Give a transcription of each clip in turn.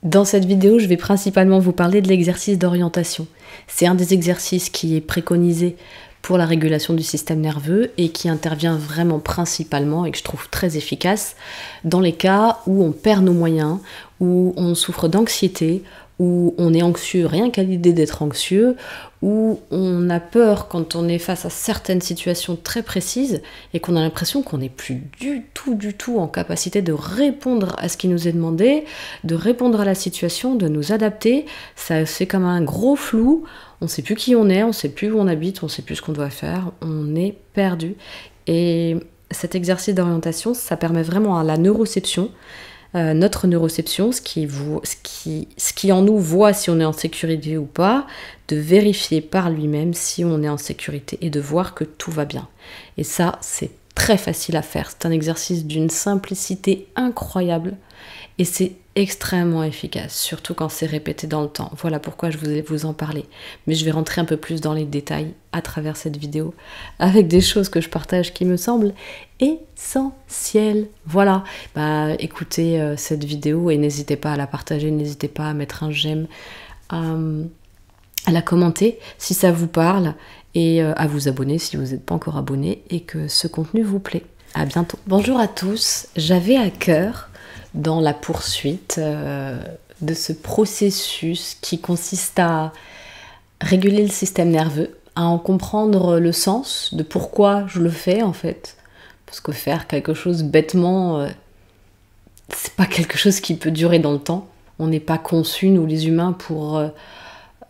Dans cette vidéo, je vais principalement vous parler de l'exercice d'orientation. C'est un des exercices qui est préconisé pour la régulation du système nerveux et qui intervient vraiment principalement et que je trouve très efficace dans les cas où on perd nos moyens, où on souffre d'anxiété, où on est anxieux rien qu'à l'idée d'être anxieux, où on a peur quand on est face à certaines situations très précises et qu'on a l'impression qu'on n'est plus du tout en capacité de répondre à ce qui nous est demandé, de répondre à la situation, de nous adapter. Ça c'est comme un gros flou, on ne sait plus qui on est, on ne sait plus où on habite, on ne sait plus ce qu'on doit faire, on est perdu. Et cet exercice d'orientation, ça permet vraiment à la neuroception, notre neuroception, ce qui en nous voit si on est en sécurité ou pas, de vérifier par lui-même si on est en sécurité et de voir que tout va bien. Et ça, c'est très facile à faire. C'est un exercice d'une simplicité incroyable et c'est extrêmement efficace, surtout quand c'est répété dans le temps. Voilà pourquoi je voulais vous en parler. Mais je vais rentrer un peu plus dans les détails à travers cette vidéo, avec des choses que je partage qui me semblent essentielles. Voilà, écoutez cette vidéo et n'hésitez pas à la partager, n'hésitez pas à mettre un j'aime, à la commenter si ça vous parle et à vous abonner si vous n'êtes pas encore abonné et que ce contenu vous plaît. À bientôt. Bonjour à tous, j'avais à cœur dans la poursuite de ce processus qui consiste à réguler le système nerveux, à en comprendre le sens de pourquoi je le fais en fait. Parce que faire quelque chose bêtement, c'est pas quelque chose qui peut durer dans le temps. On n'est pas conçus, nous les humains, pour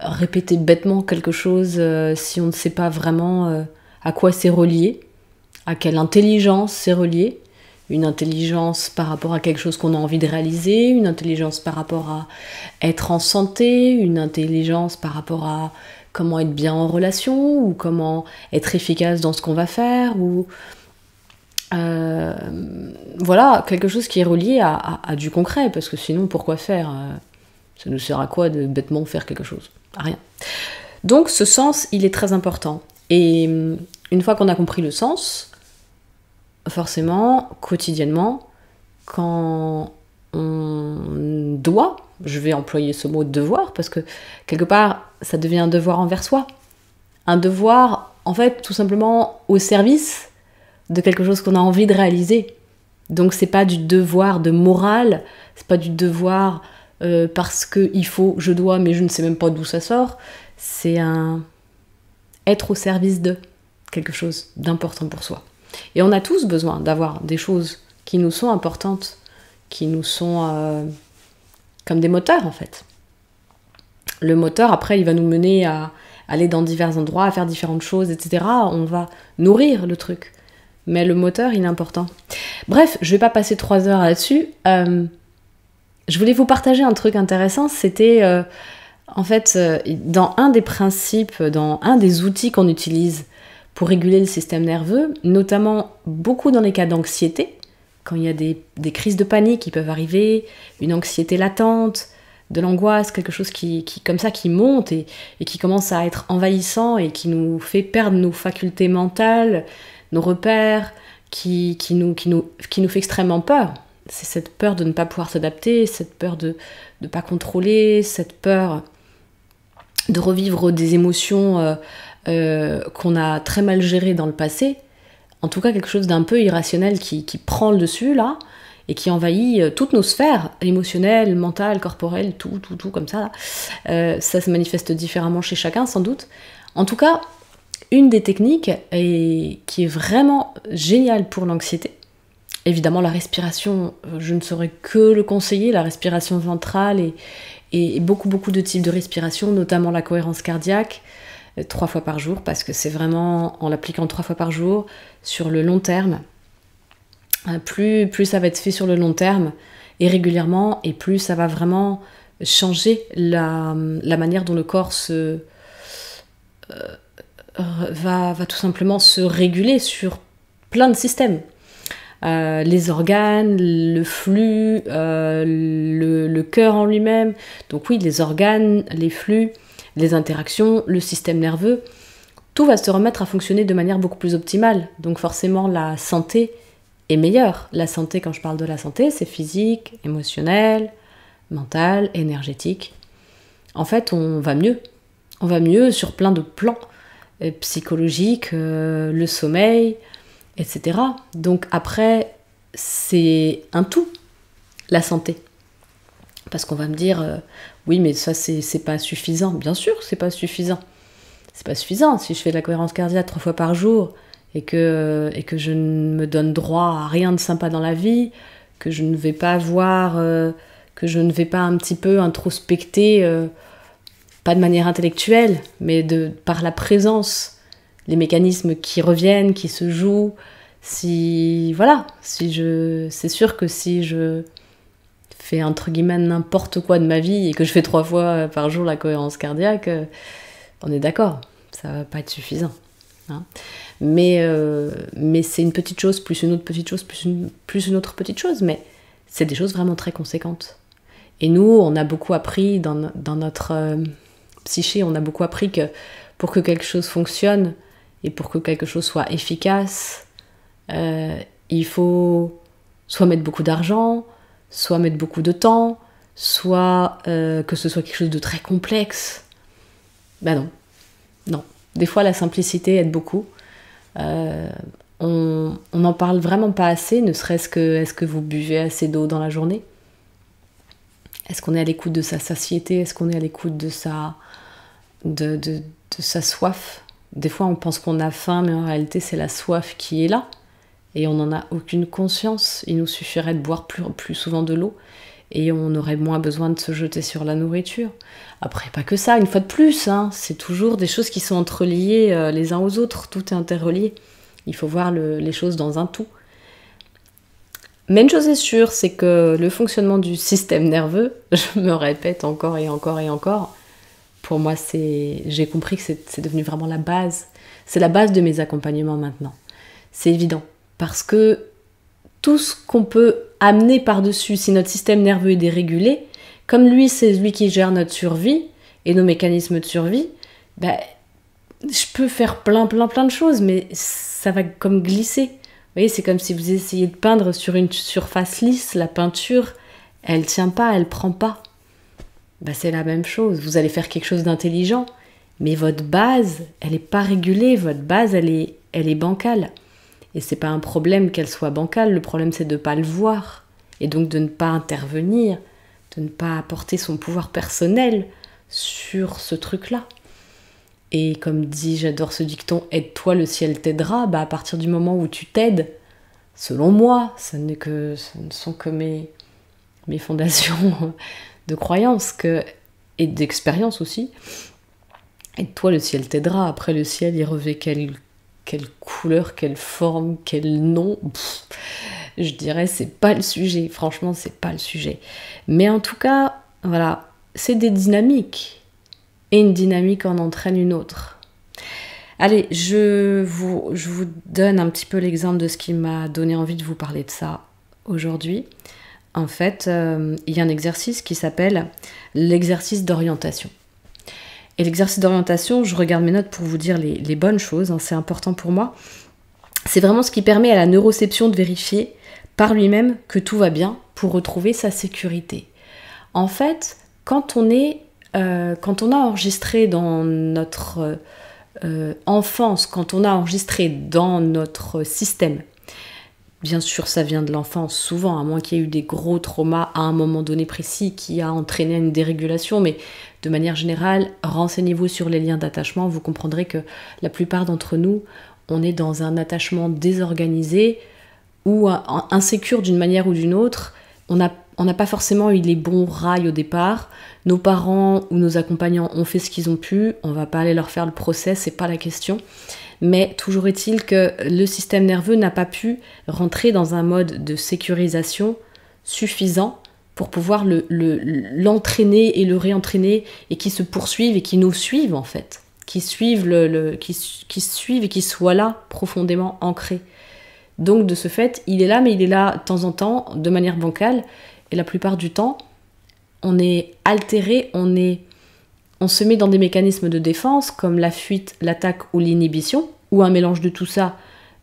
répéter bêtement quelque chose si on ne sait pas vraiment à quoi c'est relié, à quelle intelligence c'est relié. Une intelligence par rapport à quelque chose qu'on a envie de réaliser, une intelligence par rapport à être en santé, une intelligence par rapport à comment être bien en relation, ou comment être efficace dans ce qu'on va faire, ou voilà, quelque chose qui est relié à du concret, parce que sinon pourquoi faire ça nous sert à quoi de bêtement faire quelque chose? À rien. Donc ce sens, il est très important. Et une fois qu'on a compris le sens, forcément, quotidiennement, quand on doit, je vais employer ce mot devoir, parce que quelque part, ça devient un devoir envers soi. Un devoir, en fait, tout simplement au service de quelque chose qu'on a envie de réaliser. Donc c'est pas du devoir de morale, c'est pas du devoir parce que il faut, je dois, mais je ne sais même pas d'où ça sort. C'est un être au service de quelque chose d'important pour soi. Et on a tous besoin d'avoir des choses qui nous sont importantes, qui nous sont comme des moteurs en fait. Le moteur, après, il va nous mener à aller dans divers endroits, à faire différentes choses, etc. On va nourrir le truc. Mais le moteur, il est important. Bref, je vais pas passer 3 heures là-dessus. Je voulais vous partager un truc intéressant. C'était, en fait, dans un des principes, dans un des outils qu'on utilise pour réguler le système nerveux, notamment beaucoup dans les cas d'anxiété, quand il y a des crises de panique qui peuvent arriver, une anxiété latente, de l'angoisse, quelque chose qui comme ça qui monte et qui commence à être envahissant et qui nous fait perdre nos facultés mentales, nos repères, qui nous fait extrêmement peur. C'est cette peur de ne pas pouvoir s'adapter, cette peur de ne pas contrôler, cette peur de revivre des émotions qu'on a très mal géré dans le passé, en tout cas quelque chose d'un peu irrationnel qui prend le dessus là, et qui envahit toutes nos sphères, émotionnelles, mentales, corporelles, tout comme ça. Ça se manifeste différemment chez chacun sans doute. En tout cas, une des techniques qui est vraiment géniale pour l'anxiété, évidemment la respiration, je ne saurais que le conseiller, la respiration ventrale et beaucoup de types de respiration, notamment la cohérence cardiaque, 3 fois par jour, parce que c'est vraiment en l'appliquant 3 fois par jour, sur le long terme, plus ça va être fait sur le long terme et régulièrement, et plus ça va vraiment changer la manière dont le corps va tout simplement se réguler sur plein de systèmes. Les organes, le flux, le cœur en lui-même. Donc oui, les organes, les flux, les interactions, le système nerveux, tout va se remettre à fonctionner de manière beaucoup plus optimale. Donc forcément, la santé est meilleure. La santé, quand je parle de la santé, c'est physique, émotionnel, mentale, énergétique. En fait, on va mieux. On va mieux sur plein de plans psychologiques, le sommeil, etc. Donc après, c'est un tout, la santé. Parce qu'on va me dire, oui, mais ça, c'est pas suffisant. Bien sûr, c'est pas suffisant. C'est pas suffisant. Si je fais de la cohérence cardiaque 3 fois par jour et que je ne me donne droit à rien de sympa dans la vie, que je ne vais pas voir, que je ne vais pas un petit peu introspecter, pas de manière intellectuelle, mais par la présence, les mécanismes qui reviennent, qui se jouent. C'est sûr que si je fais entre guillemets n'importe quoi de ma vie et que je fais 3 fois par jour la cohérence cardiaque, on est d'accord, ça va pas être suffisant. Hein. Mais c'est une petite chose, plus une autre petite chose, plus une autre petite chose, mais c'est des choses vraiment très conséquentes. Et nous, on a beaucoup appris dans notre psyché, on a beaucoup appris que pour que quelque chose fonctionne et pour que quelque chose soit efficace, il faut soit mettre beaucoup d'argent, soit mettre beaucoup de temps, soit que ce soit quelque chose de très complexe. Ben non. Des fois, la simplicité aide beaucoup. On n'en parle vraiment pas assez, ne serait-ce que est-ce que vous buvez assez d'eau dans la journée ? Est-ce qu'on est à l'écoute de sa satiété ? Est-ce qu'on est à l'écoute de sa soif ? Des fois, on pense qu'on a faim, mais en réalité, c'est la soif qui est là. Et on n'en a aucune conscience. Il nous suffirait de boire plus souvent de l'eau et on aurait moins besoin de se jeter sur la nourriture. Après, pas que ça, une fois de plus, hein, c'est toujours des choses qui sont entreliées les uns aux autres. Tout est interrelié. Il faut voir les choses dans un tout. Mais une chose est sûre, c'est que le fonctionnement du système nerveux, je me répète encore et encore et encore, pour moi, j'ai compris que c'est devenu vraiment la base. C'est la base de mes accompagnements maintenant. C'est évident. Parce que tout ce qu'on peut amener par-dessus, si notre système nerveux est dérégulé, comme lui, c'est lui qui gère notre survie et nos mécanismes de survie, ben, je peux faire plein de choses, mais ça va comme glisser. Vous voyez, c'est comme si vous essayez de peindre sur une surface lisse, la peinture, elle tient pas, elle prend pas. Ben, c'est la même chose, vous allez faire quelque chose d'intelligent, mais votre base, elle n'est pas régulée, votre base, elle est bancale. Et c'est pas un problème qu'elle soit bancale, le problème c'est de ne pas le voir, et donc de ne pas intervenir, de ne pas apporter son pouvoir personnel sur ce truc-là. Et comme dit, j'adore ce dicton, aide-toi, le ciel t'aidera, bah à partir du moment où tu t'aides, selon moi, ce ne sont que mes fondations de croyance et d'expérience aussi, aide-toi, le ciel t'aidera. Après le ciel, il revêt quelle couleur, quelle forme, quel nom, je dirais c'est pas le sujet, franchement c'est pas le sujet. Mais en tout cas, voilà, c'est des dynamiques, et une dynamique en entraîne une autre. Allez, je vous donne un petit peu l'exemple de ce qui m'a donné envie de vous parler de ça aujourd'hui. En fait, il y a un exercice qui s'appelle l'exercice d'orientation. Et l'exercice d'orientation, je regarde mes notes pour vous dire les bonnes choses, hein, c'est important pour moi. C'est vraiment ce qui permet à la neuroception de vérifier par lui-même que tout va bien pour retrouver sa sécurité. En fait, quand on a enregistré dans notre enfance, quand on a enregistré dans notre système, bien sûr ça vient de l'enfance souvent, à moins qu'il y ait eu des gros traumas à un moment donné précis qui a entraîné une dérégulation, mais de manière générale, renseignez-vous sur les liens d'attachement, vous comprendrez que la plupart d'entre nous, on est dans un attachement désorganisé ou insécure d'une manière ou d'une autre. On n'a pas forcément eu les bons rails au départ. Nos parents ou nos accompagnants ont fait ce qu'ils ont pu. On va pas aller leur faire le procès, c'est pas la question. Mais toujours est-il que le système nerveux n'a pas pu rentrer dans un mode de sécurisation suffisant pour pouvoir l'entraîner et le réentraîner et qui se poursuivent et qui nous suivent en fait. Qui suivent et qui soient là profondément ancrés. Donc de ce fait, il est là, mais il est là de temps en temps, de manière bancale, et la plupart du temps, on est altéré, on se met dans des mécanismes de défense, comme la fuite, l'attaque ou l'inhibition, ou un mélange de tout ça.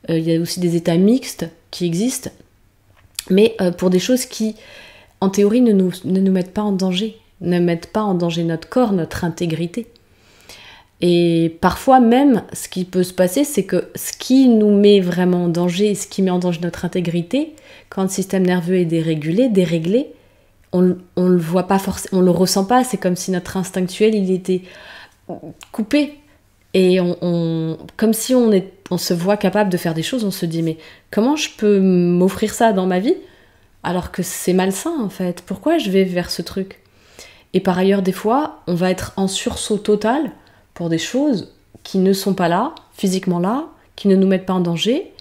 Il y a aussi des états mixtes qui existent, mais pour des choses qui, en théorie, ne nous mettent pas en danger, ne mettent pas en danger notre corps, notre intégrité. Et parfois même, ce qui peut se passer, c'est que ce qui nous met vraiment en danger, ce qui met en danger notre intégrité, quand le système nerveux est déréglé, on le voit pas forcément, on le ressent pas, c'est comme si notre instinctuel, il était coupé. Et comme si on se voit capable de faire des choses, on se dit, mais comment je peux m'offrir ça dans ma vie alors que c'est malsain en fait? Pourquoi je vais vers ce truc? Et par ailleurs, des fois, on va être en sursaut total pour des choses qui ne sont pas là, physiquement là, qui ne nous mettent pas en danger,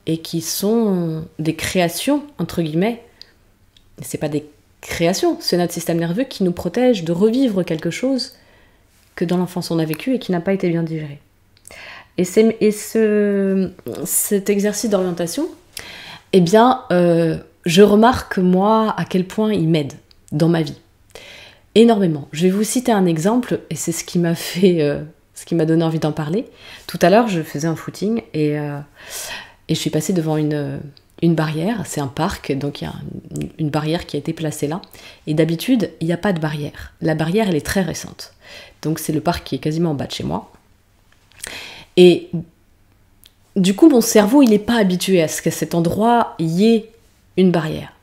et qui sont des créations, entre guillemets. C'est pas des créations, c'est notre système nerveux qui nous protège de revivre quelque chose que dans l'enfance on a vécu et qui n'a pas été bien digéré. Et cet exercice d'orientation, eh bien, je remarque, moi, à quel point il m'aide dans ma vie. Énormément. Je vais vous citer un exemple, et c'est ce qui m'a donné envie d'en parler. Tout à l'heure, je faisais un footing, et je suis passée devant une barrière. C'est un parc, donc il y a une barrière qui a été placée là. Et d'habitude, il n'y a pas de barrière. La barrière, elle est très récente. Donc c'est le parc qui est quasiment en bas de chez moi. Et du coup, mon cerveau, il n'est pas habitué à ce qu'à cet endroit, il y ait une barrière.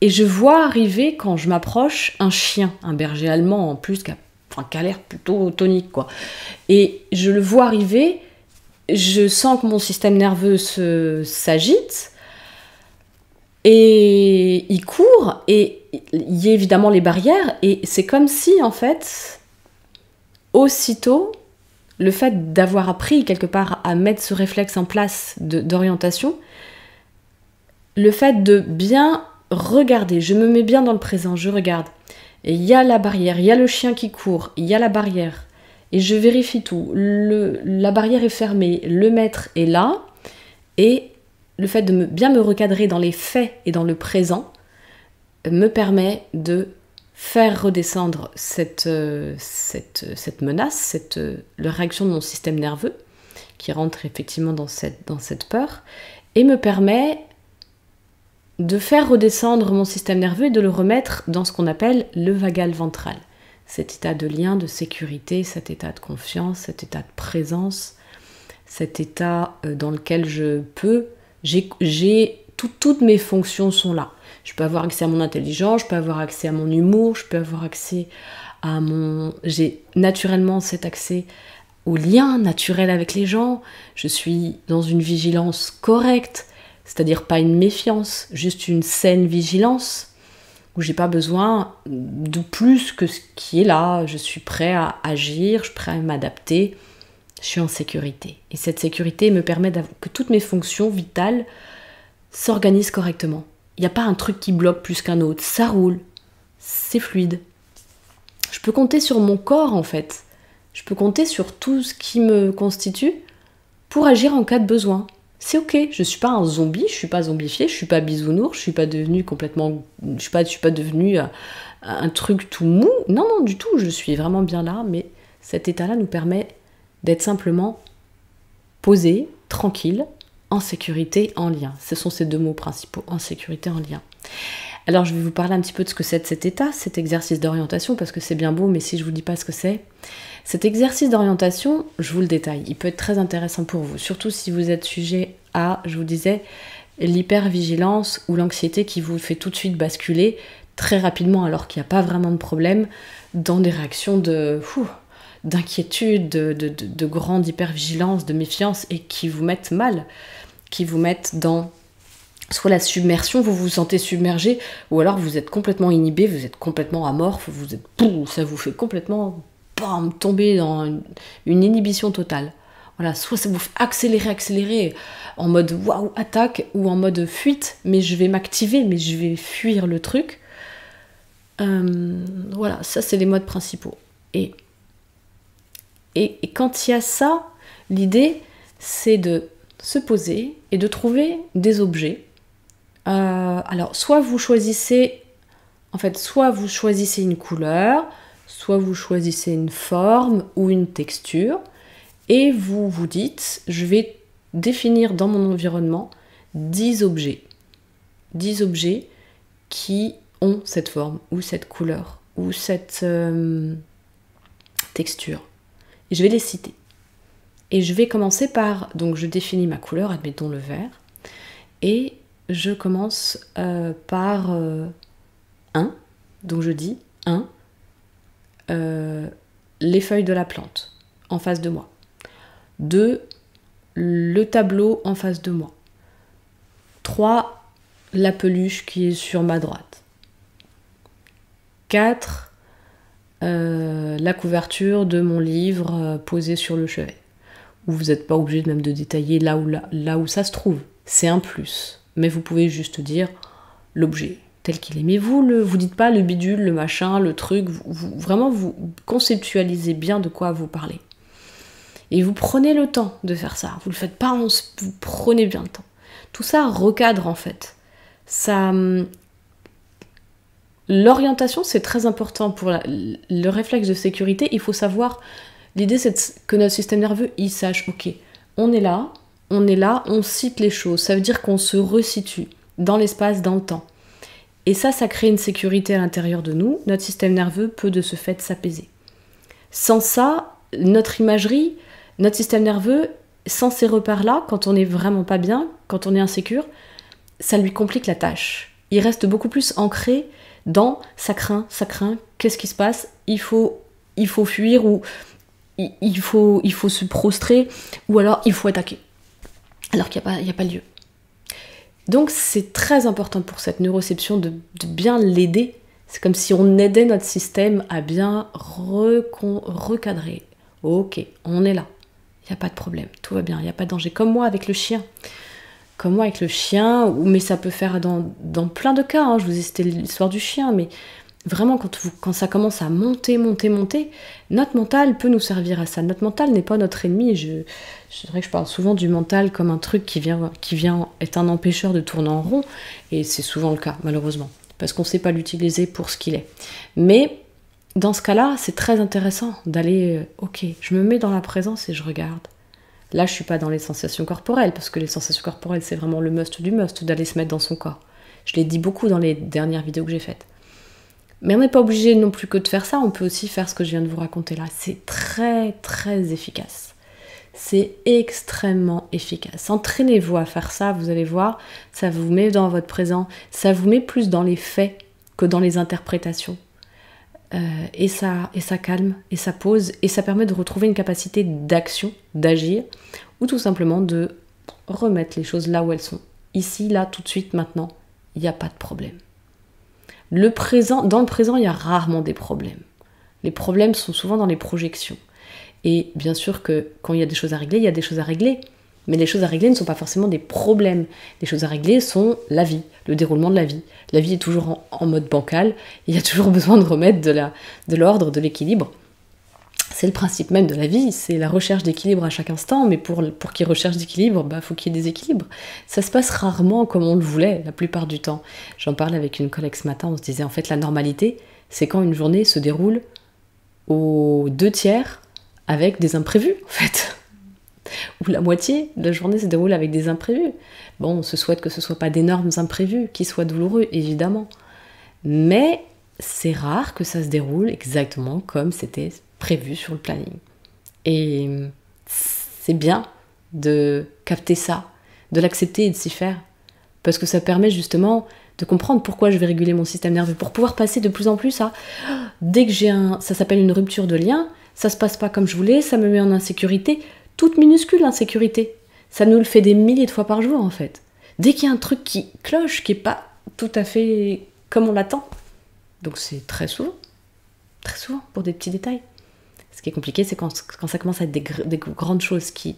Et je vois arriver, quand je m'approche, un chien, un berger allemand en plus, qui a l'air plutôt tonique, quoi. Et je le vois arriver, je sens que mon système nerveux s'agite, et il court, et il y a évidemment les barrières, et c'est comme si, en fait, aussitôt, le fait d'avoir appris quelque part à mettre ce réflexe en place d'orientation, le fait de bien regarder, je me mets bien dans le présent, je regarde, et il y a la barrière, il y a le chien qui court, il y a la barrière, et je vérifie tout, la barrière est fermée, le maître est là, et le fait de bien me recadrer dans les faits et dans le présent me permet de faire redescendre cette menace, la réaction de mon système nerveux, qui rentre effectivement dans cette peur, et me permet de faire redescendre mon système nerveux et de le remettre dans ce qu'on appelle le vagal ventral. Cet état de lien, de sécurité, cet état de confiance, cet état de présence, cet état dans lequel toutes mes fonctions sont là. Je peux avoir accès à mon intelligence, je peux avoir accès à mon humour, je peux avoir accès j'ai naturellement cet accès au lien naturel avec les gens, je suis dans une vigilance correcte, c'est-à-dire pas une méfiance, juste une saine vigilance, où j'ai pas besoin de plus que ce qui est là, je suis prêt à agir, je suis prêt à m'adapter, je suis en sécurité. Et cette sécurité me permet que toutes mes fonctions vitales s'organisent correctement. Il n'y a pas un truc qui bloque plus qu'un autre, ça roule, c'est fluide. Je peux compter sur mon corps en fait, je peux compter sur tout ce qui me constitue pour agir en cas de besoin. C'est ok, je suis pas un zombie, je suis pas zombifiée, je suis pas bisounours, je suis pas devenue complètement, je suis pas devenue un truc tout mou. Non, non, du tout, je suis vraiment bien là, mais cet état-là nous permet d'être simplement posé, tranquille, en sécurité, en lien. Ce sont ces deux mots principaux, en sécurité, en lien. Alors je vais vous parler un petit peu de ce que c'est de cet état, cet exercice d'orientation, parce que c'est bien beau, mais si je vous dis pas ce que c'est, cet exercice d'orientation, je vous le détaille, il peut être très intéressant pour vous, surtout si vous êtes sujet à, je vous disais, l'hypervigilance ou l'anxiété qui vous fait tout de suite basculer très rapidement, alors qu'il n'y a pas vraiment de problème, dans des réactions d'inquiétude, de grande hypervigilance, de méfiance, et qui vous mettent mal, qui vous mettent dans soit la submersion, vous vous sentez submergé, ou alors vous êtes complètement inhibé, vous êtes complètement amorphe, ça vous fait complètement tomber dans une inhibition totale. Voilà, soit ça vous fait accélérer en mode waouh, attaque, ou en mode fuite, mais je vais m'activer, mais je vais fuir le truc. Voilà, ça c'est les modes principaux. Et quand il y a ça, l'idée c'est de se poser et de trouver des objets. Alors, soit vous choisissez une couleur, soit vous choisissez une forme ou une texture, et vous vous dites, je vais définir dans mon environnement 10 objets. 10 objets qui ont cette forme, ou cette couleur, ou cette texture. Et je vais les citer. Et je vais commencer par, donc je définis ma couleur, admettons le vert, et je commence par 1, donc je dis 1, les feuilles de la plante en face de moi. 2, le tableau en face de moi. 3, la peluche qui est sur ma droite. 4, la couverture de mon livre posé sur le chevet. Vous n'êtes pas obligé même de détailler là où ça se trouve. C'est un plus. Mais vous pouvez juste dire l'objet tel qu'il est. Mais vous dites pas le bidule, le machin, le truc. Vraiment, vous conceptualisez bien de quoi vous parlez. Et vous prenez le temps de faire ça. Vous le faites pas, vous prenez bien le temps. Tout ça recadre en fait. Ça... L'orientation, c'est très important pour le réflexe de sécurité. Il faut savoir... L'idée, c'est que notre système nerveux, il sache, ok, on est là, on cite les choses. Ça veut dire qu'on se resitue dans l'espace, dans le temps. Et ça crée une sécurité à l'intérieur de nous. Notre système nerveux peut de ce fait s'apaiser. Sans ça, notre imagerie, notre système nerveux, sans ces repères-là, quand on n'est vraiment pas bien, quand on est insécure, ça lui complique la tâche. Il reste beaucoup plus ancré dans ça craint, qu'est-ce qui se passe, il faut fuir ou il faut se prostrer ou alors il faut attaquer. Alors qu'il n'y a pas lieu. Donc c'est très important pour cette neuroception de bien l'aider. C'est comme si on aidait notre système à bien recadrer. Ok, on est là. Il n'y a pas de problème, tout va bien, il n'y a pas de danger. Comme moi avec le chien. Mais ça peut faire dans plein de cas. Hein. Je vous ai cité l'histoire du chien, mais vraiment quand ça commence à monter, notre mental peut nous servir à ça. Notre mental n'est pas notre ennemi. Je dirais que je parle souvent du mental comme un truc qui vient être un empêcheur de tourner en rond, et c'est souvent le cas, malheureusement, parce qu'on ne sait pas l'utiliser pour ce qu'il est. Mais dans ce cas-là, c'est très intéressant d'aller, ok, je me mets dans la présence et je regarde. Là, je suis pas dans les sensations corporelles, parce que les sensations corporelles, c'est vraiment le must du must, d'aller se mettre dans son corps. Je l'ai dit beaucoup dans les dernières vidéos que j'ai faites. Mais on n'est pas obligé non plus que de faire ça, on peut aussi faire ce que je viens de vous raconter là. C'est très, très efficace. C'est extrêmement efficace. Entraînez-vous à faire ça, vous allez voir, ça vous met dans votre présent, ça vous met plus dans les faits que dans les interprétations. Et ça calme, et ça pose, et ça permet de retrouver une capacité d'action, d'agir, ou tout simplement de remettre les choses là où elles sont. Ici, là, tout de suite, maintenant, il n'y a pas de problème. Dans le présent, il y a rarement des problèmes. Les problèmes sont souvent dans les projections. Et bien sûr que quand il y a des choses à régler, il y a des choses à régler. Mais les choses à régler ne sont pas forcément des problèmes. Les choses à régler sont la vie, le déroulement de la vie. La vie est toujours en mode bancal. Il y a toujours besoin de remettre de l'ordre, de l'équilibre. C'est le principe même de la vie, c'est la recherche d'équilibre à chaque instant, mais pour qu'il recherche d'équilibre, faut qu'il y ait des équilibres. Ça se passe rarement comme on le voulait, la plupart du temps. J'en parlais avec une collègue ce matin, on se disait en fait la normalité, c'est quand une journée se déroule aux 2/3 avec des imprévus, en fait. Ou la moitié de la journée se déroule avec des imprévus. Bon, on se souhaite que ce ne soit pas d'énormes imprévus, qui soient douloureux, évidemment. Mais c'est rare que ça se déroule exactement comme c'était prévu sur le planning. Et c'est bien de capter ça, de l'accepter et de s'y faire. Parce que ça permet justement de comprendre pourquoi je vais réguler mon système nerveux, pour pouvoir passer de plus en plus à... Dès que ça s'appelle une rupture de lien, ça se passe pas comme je voulais, ça me met en insécurité, toute minuscule insécurité. Ça nous le fait des milliers de fois par jour en fait. Dès qu'il y a un truc qui cloche, qui est pas tout à fait comme on l'attend. Donc c'est très souvent pour des petits détails. Ce qui est compliqué, c'est quand ça commence à être des grandes choses qui...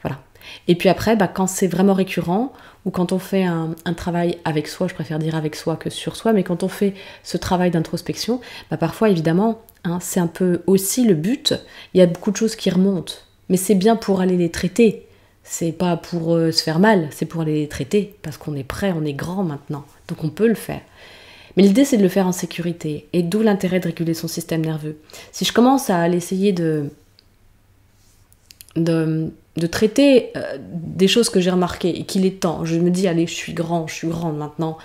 Voilà. Et puis après, quand c'est vraiment récurrent, ou quand on fait un travail avec soi, je préfère dire avec soi que sur soi, mais quand on fait ce travail d'introspection, parfois, évidemment, c'est un peu aussi le but. Il y a beaucoup de choses qui remontent, mais c'est bien pour aller les traiter. C'est pas pour se faire mal, c'est pour aller les traiter, parce qu'on est prêt, on est grand maintenant, donc on peut le faire. Mais l'idée, c'est de le faire en sécurité, et d'où l'intérêt de réguler son système nerveux. Si je commence à essayer de traiter des choses que j'ai remarquées, et qu'il est temps, je me dis, allez, je suis grande maintenant,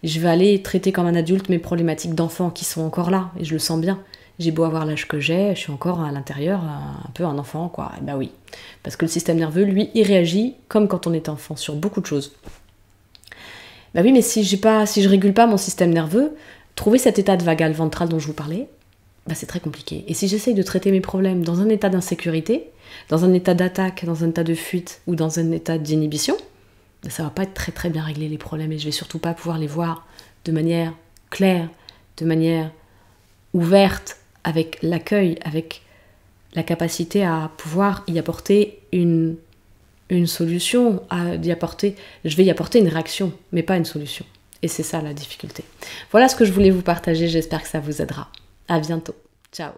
je vais aller traiter comme un adulte mes problématiques d'enfant qui sont encore là, et je le sens bien. J'ai beau avoir l'âge que j'ai, je suis encore à l'intérieur un peu un enfant, quoi. Et bah oui, parce que le système nerveux, lui, il réagit comme quand on est enfant sur beaucoup de choses. Bah oui, mais si je régule pas mon système nerveux, trouver cet état de vagal ventral dont je vous parlais, bah c'est très compliqué. Et si j'essaye de traiter mes problèmes dans un état d'insécurité, dans un état d'attaque, dans un état de fuite ou dans un état d'inhibition, bah ça va pas être très très bien réglé les problèmes et je vais surtout pas pouvoir les voir de manière claire, de manière ouverte, avec l'accueil, avec la capacité à pouvoir y apporter une solution, je vais y apporter une réaction, mais pas une solution. Et c'est ça la difficulté. Voilà ce que je voulais vous partager, j'espère que ça vous aidera. À bientôt. Ciao.